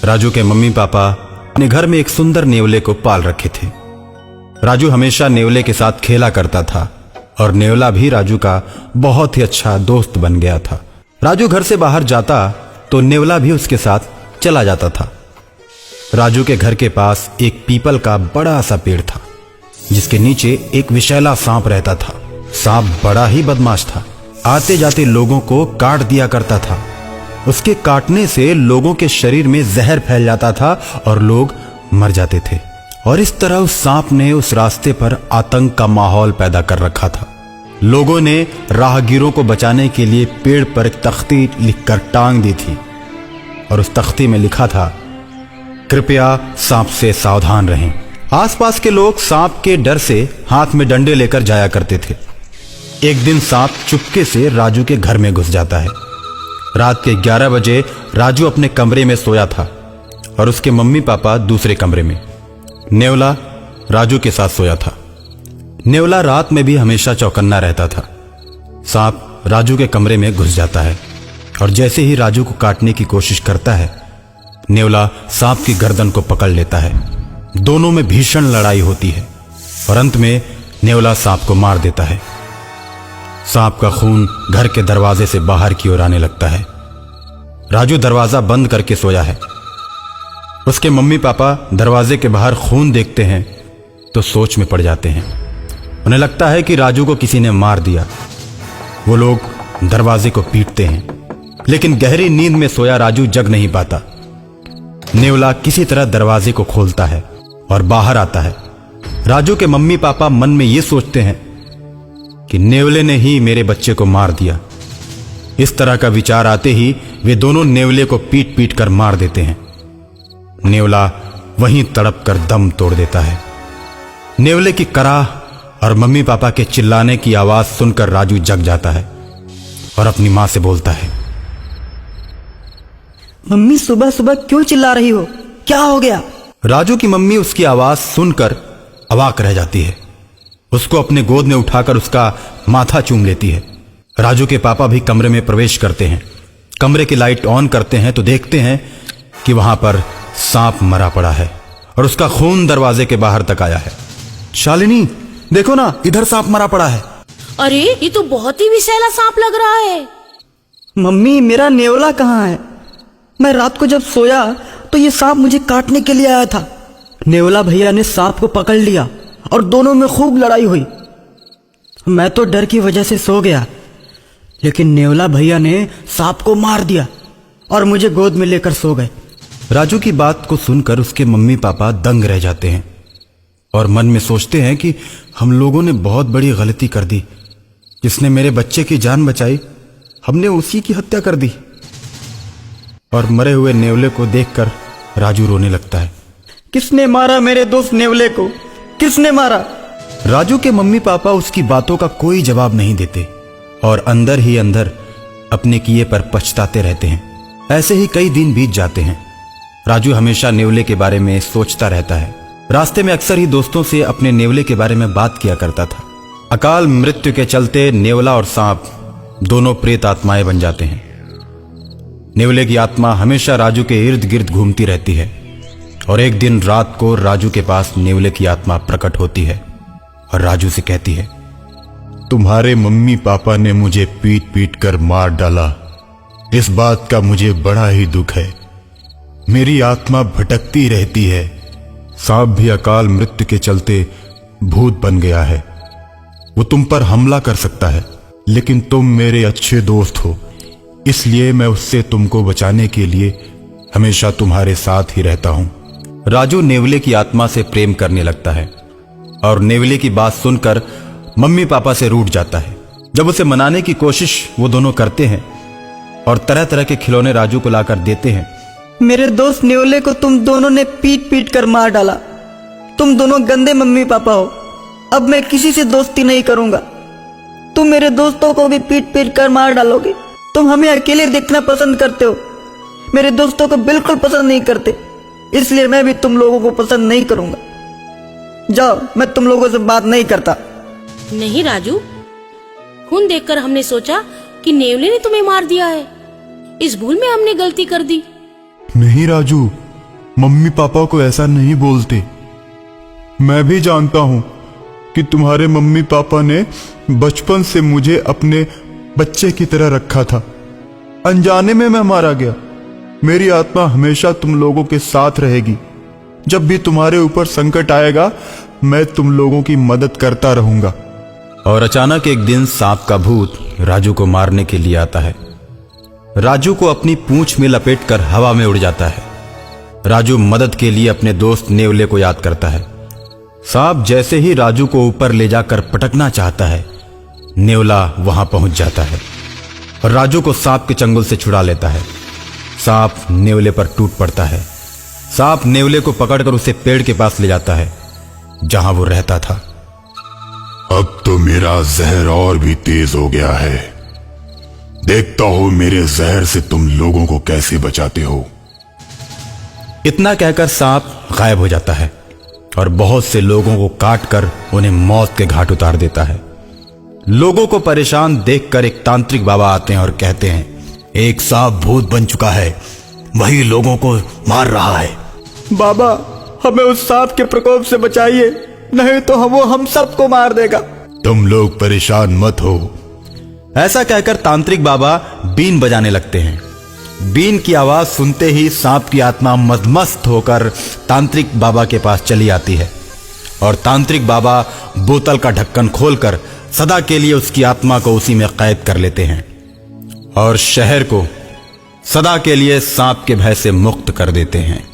राजू के mummy papa अपने घर में एक सुंदर नेवले को पाल रखे थे। राजू हमेशा नेवले के साथ खेला करता था और नेवला भी राजू का बहुत ही अच्छा दोस्त बन गया था। राजू घर से बाहर जाता तो नेवला भी उसके साथ चला जाता था। राजू के घर के पास एक पीपल का बड़ा सा पेड़ था जिसके नीचे एक विषैला सांप रहता था। सांप बड़ा ही बदमाश था, आते जाते लोगों को काट दिया करता था। उसके काटने से लोगों के शरीर में जहर फैल जाता था और लोग मर जाते थे। और इस तरह उस सांप ने उस रास्ते पर आतंक का माहौल पैदा कर रखा था। लोगों ने राहगीरों को बचाने के लिए पेड़ पर एक तख्ती लिखकर टांग दी थी और उस तख्ती में लिखा था, कृपया सांप से सावधान रहें। आसपास के लोग सांप के डर से हाथ में डंडे लेकर जाया करते थे। एक दिन सांप चुपके से राजू के घर में घुस जाता है। रात के 11 बजे राजू अपने कमरे में सोया था और उसके मम्मी पापा दूसरे कमरे में। नेवला राजू के साथ सोया था। नेवला रात में भी हमेशा चौकन्ना रहता था। सांप राजू के कमरे में घुस जाता है और जैसे ही राजू को काटने की कोशिश करता है, नेवला सांप की गर्दन को पकड़ लेता है। दोनों में भीषण लड़ाई होती है और अंत में नेवला सांप को मार देता है। सांप का खून घर के दरवाजे से बाहर की ओर आने लगता है। राजू दरवाजा बंद करके सोया है। उसके मम्मी पापा दरवाजे के बाहर खून देखते हैं तो सोच में पड़ जाते हैं। उन्हें लगता है कि राजू को किसी ने मार दिया। वो लोग दरवाजे को पीटते हैं, लेकिन गहरी नींद में सोया राजू जग नहीं पाता। नेवला किसी तरह दरवाजे को खोलता है और बाहर आता है। राजू के मम्मी पापा मन में ये सोचते हैं कि नेवले ने ही मेरे बच्चे को मार दिया। इस तरह का विचार आते ही वे दोनों नेवले को पीट पीट कर मार देते हैं। नेवला वहीं तड़प कर दम तोड़ देता है। नेवले की कराह और मम्मी पापा के चिल्लाने की आवाज सुनकर राजू जग जाता है और अपनी मां से बोलता है, मम्मी सुबह सुबह क्यों चिल्ला रही हो? क्या हो गया? राजू की मम्मी उसकी आवाज सुनकर अवाक रह जाती है। उसको अपने गोद में उठाकर उसका माथा चूम लेती है। राजू के पापा भी कमरे में प्रवेश करते हैं। कमरे की लाइट ऑन करते हैं तो देखते हैं कि वहां पर सांप मरा पड़ा है और उसका खून दरवाजे के बाहर तक आया है। शालिनी, देखो ना, इधर सांप मरा पड़ा है। अरे ये तो बहुत ही विषैला सांप लग रहा है। मम्मी, मेरा नेवला कहाँ है? मैं रात को जब सोया तो ये सांप मुझे काटने के लिए आया था। नेवला भैया ने सांप को पकड़ लिया और दोनों में खूब लड़ाई हुई। मैं तो डर की वजह से सो गया, लेकिन नेवला भैया ने सांप को मार दिया और मुझे गोद में लेकर सो गए। राजू की बात को सुनकर उसके मम्मी पापा दंग रह जाते हैं और मन में सोचते हैं कि हम लोगों ने बहुत बड़ी गलती कर दी। जिसने मेरे बच्चे की जान बचाई, हमने उसी की हत्या कर दी। और मरे हुए नेवले को देखकर राजू रोने लगता है। किसने मारा मेरे दोस्त नेवले को? किसने मारा? राजू के मम्मी पापा उसकी बातों का कोई जवाब नहीं देते और अंदर ही अंदर अपने किए पर पछताते रहते हैं। ऐसे ही कई दिन बीत जाते हैं। राजू हमेशा नेवले के बारे में सोचता रहता है। रास्ते में अक्सर ही दोस्तों से अपने नेवले के बारे में बात किया करता था। अकाल मृत्यु के चलते नेवला और सांप दोनों प्रेत आत्माएं बन जाते हैं। नेवले की आत्मा हमेशा राजू के इर्द गिर्द घूमती रहती है और एक दिन रात को राजू के पास नेवले की आत्मा प्रकट होती है और राजू से कहती है, तुम्हारे मम्मी पापा ने मुझे पीट पीट कर मार डाला। इस बात का मुझे बड़ा ही दुख है। मेरी आत्मा भटकती रहती है। सांप भी अकाल मृत्यु के चलते भूत बन गया है। वो तुम पर हमला कर सकता है, लेकिन तुम मेरे अच्छे दोस्त हो, इसलिए मैं उससे तुमको बचाने के लिए हमेशा तुम्हारे साथ ही रहता हूं। राजू नेवले की आत्मा से प्रेम करने लगता है और नेवले की बात सुनकर मम्मी पापा से रूठ जाता है। जब उसे मनाने की कोशिश वो दोनों करते हैं और तरह तरह के खिलौने राजू को लाकर देते हैं। मेरे दोस्त नेवले को तुम दोनों ने पीट पीट कर मार डाला। तुम दोनों गंदे मम्मी पापा हो। अब मैं किसी से दोस्ती नहीं करूंगा। तुम मेरे दोस्तों को भी पीट पीट कर मार डालोगे। तुम हमें अकेले देखना पसंद करते हो, मेरे दोस्तों को बिल्कुल पसंद नहीं करते, इसलिए मैं भी तुम लोगों को पसंद नहीं करूंगा। जाओ, मैं तुम लोगों से बात नहीं करता। नहीं राजू, खून देखकर हमने सोचा कि नेवले ने तुम्हें मार दिया है। इस भूल में हमने गलती कर दी। नहीं राजू, मम्मी पापा को ऐसा नहीं बोलते। मैं भी जानता हूं कि तुम्हारे मम्मी पापा ने बचपन से मुझे अपने बच्चे की तरह रखा था। अनजाने में मैं मारा गया। मेरी आत्मा हमेशा तुम लोगों के साथ रहेगी। जब भी तुम्हारे ऊपर संकट आएगा, मैं तुम लोगों की मदद करता रहूंगा। और अचानक एक दिन सांप का भूत राजू को मारने के लिए आता है। राजू को अपनी पूंछ में लपेटकर हवा में उड़ जाता है। राजू मदद के लिए अपने दोस्त नेवले को याद करता है। सांप जैसे ही राजू को ऊपर ले जाकर पटकना चाहता है, नेवला वहां पहुंच जाता है और राजू को सांप के चंगुल से छुड़ा लेता है। सांप नेवले पर टूट पड़ता है। सांप नेवले को पकड़कर उसे पेड़ के पास ले जाता है जहां वो रहता था। अब तो मेरा जहर और भी तेज हो गया है। देखता हो मेरे जहर से तुम लोगों को कैसे बचाते हो। इतना कहकर सांप गायब हो जाता है और बहुत से लोगों को काटकर उन्हें मौत के घाट उतार देता है। लोगों को परेशान देखकर एक तांत्रिक बाबा आते हैं और कहते हैं, एक सांप भूत बन चुका है, वही लोगों को मार रहा है। बाबा, हमें उस सांप के प्रकोप से बचाइए, नहीं तो वो हम सबको मार देगा। तुम लोग परेशान मत हो। ऐसा कहकर तांत्रिक बाबा बीन बजाने लगते हैं। बीन की आवाज सुनते ही सांप की आत्मा मदमस्त होकर तांत्रिक बाबा के पास चली आती है और तांत्रिक बाबा बोतल का ढक्कन खोलकर सदा के लिए उसकी आत्मा को उसी में कैद कर लेते हैं और शहर को सदा के लिए सांप के भय से मुक्त कर देते हैं।